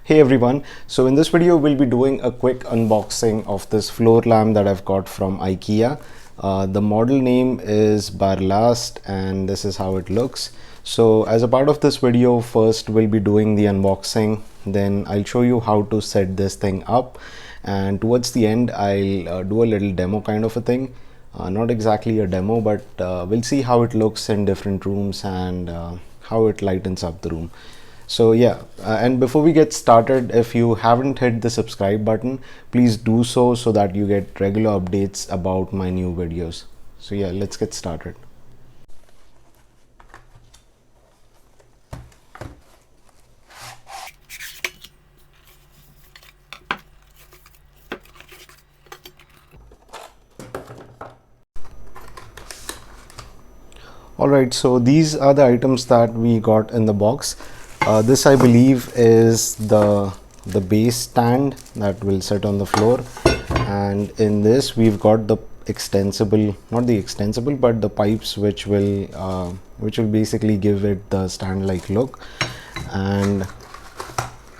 Hey everyone, so in this video we'll be doing a quick unboxing of this floor lamp that I've got from Ikea. The model name is Barlast and this is how it looks. So as a part of this video, first we'll be doing the unboxing, then I'll show you how to set this thing up, and towards the end I'll do a little demo kind of a thing. Not exactly a demo, but we'll see how it looks in different rooms and how it lightens up the room. So yeah, and before we get started, if you haven't hit the subscribe button, please do so that you get regular updates about my new videos. So yeah, let's get started. Alright, so these are the items that we got in the box. This I believe is the base stand that will sit on the floor, and in this we've got the extensible, not the extensible, but the pipes which will basically give it the stand like look. And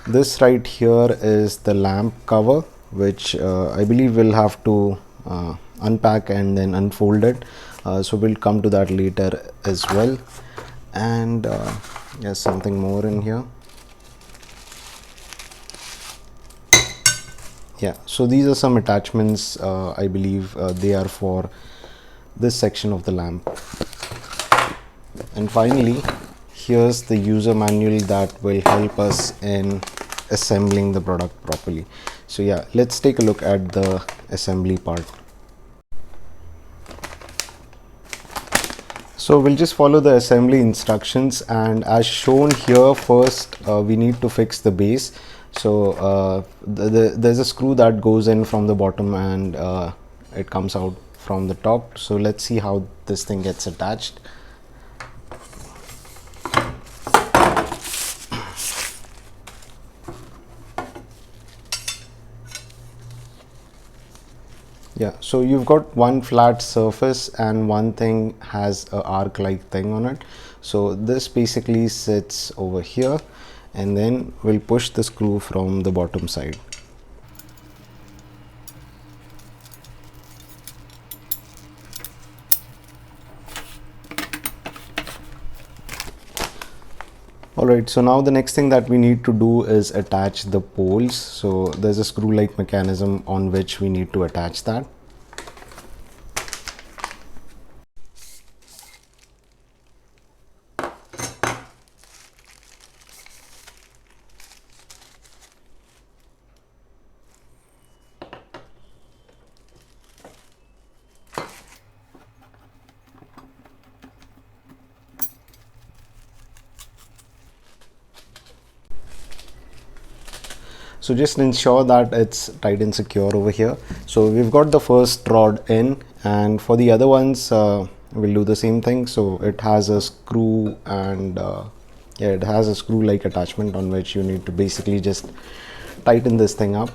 this right here is the lamp cover, which I believe we'll have to unpack and then unfold it, so we'll come to that later as well. And there's something more in here. Yeah, so these are some attachments. I believe they are for this section of the lamp. And finally, here's the user manual that will help us in assembling the product properly. So yeah, let's take a look at the assembly part. So we'll just follow the assembly instructions, and as shown here, first we need to fix the base. So there's a screw that goes in from the bottom and it comes out from the top. So let's see how this thing gets attached. Yeah, so you've got one flat surface and one thing has a arc like thing on it. So this basically sits over here, and then we'll push the screw from the bottom side. Alright, so now the next thing that we need to do is attach the poles. So there's a screw-like mechanism on which we need to attach that. So just ensure that it's tight and secure over here. So we've got the first rod in, and for the other ones we'll do the same thing. So it has a screw, and yeah, it has a screw like attachment on which you need to basically just tighten this thing up.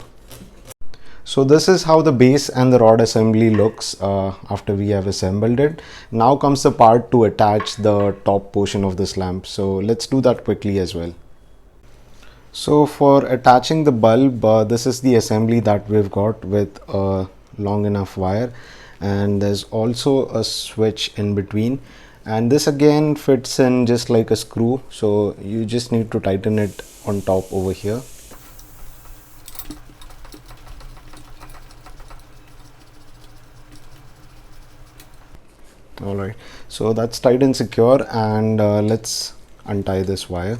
So this is how the base and the rod assembly looks after we have assembled it. Now comes the part to attach the top portion of this lamp. So let's do that quickly as well. So for attaching the bulb, this is the assembly that we've got with a long enough wire, and there's also a switch in between, and this again fits in just like a screw, so you just need to tighten it on top over here. Alright, so that's tight and secure, and let's untie this wire.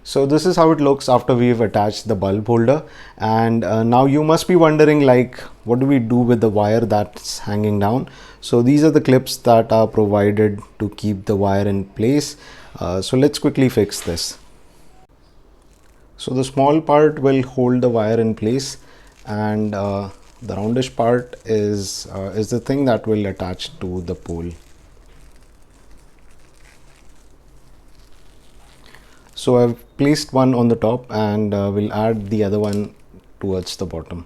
So this is how it looks after we've attached the bulb holder, and now you must be wondering, like, what do we do with the wire that's hanging down? So these are the clips that are provided to keep the wire in place. So let's quickly fix this. So the small part will hold the wire in place, and the roundish part is the thing that will attach to the pole. So I've placed one on the top, and we'll add the other one towards the bottom.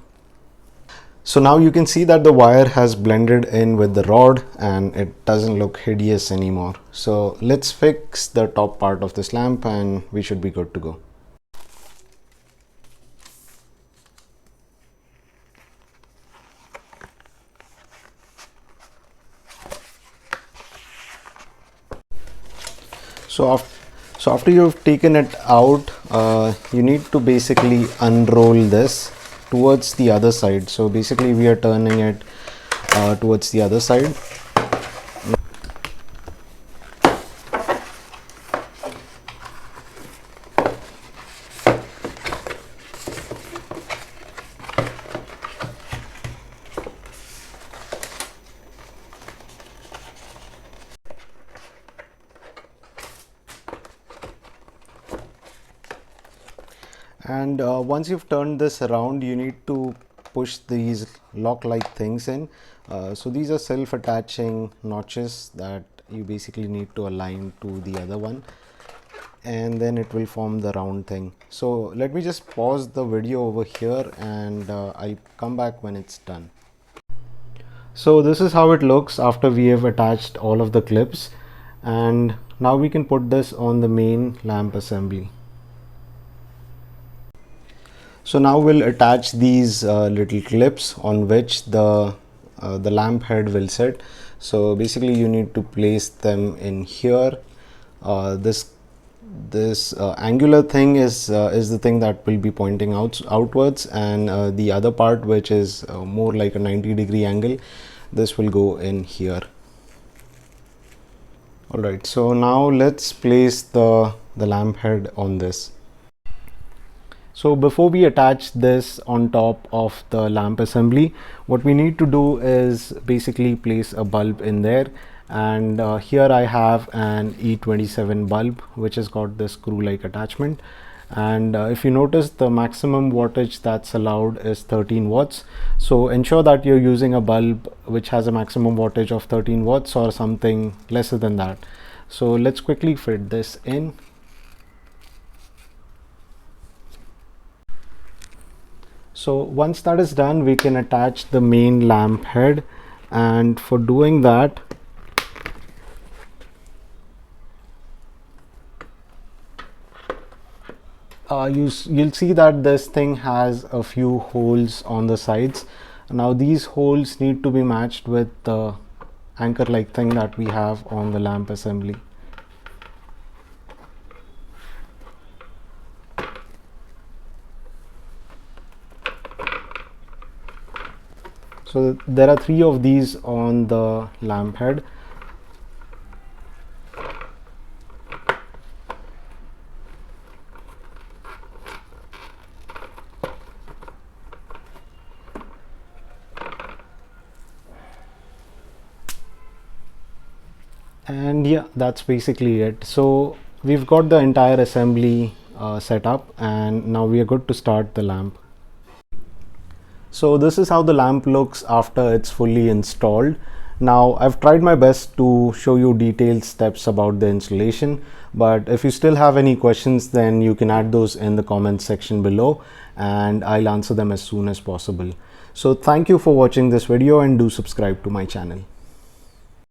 So now you can see that the wire has blended in with the rod and it doesn't look hideous anymore. So let's fix the top part of this lamp and we should be good to go. So after you've taken it out, you need to basically unroll this towards the other side. So basically we are turning it towards the other side. And once you've turned this around, you need to push these lock-like things in. So these are self-attaching notches that you basically need to align to the other one, and then it will form the round thing. So let me just pause the video over here and I'll come back when it's done. So this is how it looks after we have attached all of the clips, and now we can put this on the main lamp assembly. So now we'll attach these little clips on which the lamp head will sit. So basically you need to place them in here. This angular thing is the thing that will be pointing outwards, and the other part, which is more like a 90-degree angle, this will go in here. Alright, so now let's place the lamp head on this. So before we attach this on top of the lamp assembly, what we need to do is basically place a bulb in there. And here I have an E27 bulb which has got this screw-like attachment. And if you notice, the maximum wattage that's allowed is 13 watts. So ensure that you're using a bulb which has a maximum wattage of 13 watts or something lesser than that. So let's quickly fit this in. So once that is done, we can attach the main lamp head, and for doing that, you'll see that this thing has a few holes on the sides. Now these holes need to be matched with the anchor like thing that we have on the lamp assembly. So there are 3 of these on the lamp head. And yeah, that's basically it. So we've got the entire assembly set up, and now we are good to start the lamp. So this is how the lamp looks after it's fully installed. Now I've tried my best to show you detailed steps about the installation, but if you still have any questions, then you can add those in the comments section below and I'll answer them as soon as possible. So thank you for watching this video and do subscribe to my channel.